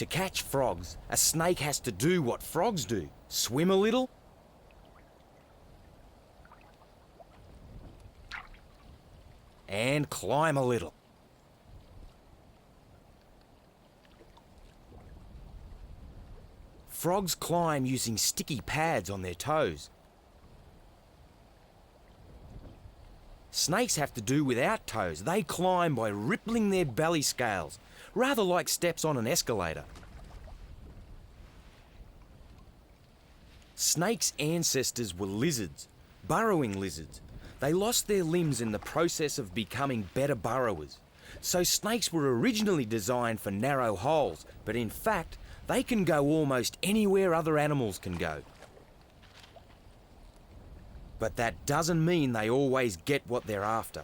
To catch frogs, a snake has to do what frogs do. Swim a little and climb a little. Frogs climb using sticky pads on their toes. Snakes have to do without toes. They climb by rippling their belly scales, rather like steps on an escalator. Snakes' ancestors were lizards, burrowing lizards. They lost their limbs in the process of becoming better burrowers. So snakes were originally designed for narrow holes, but in fact, they can go almost anywhere other animals can go. But that doesn't mean they always get what they're after.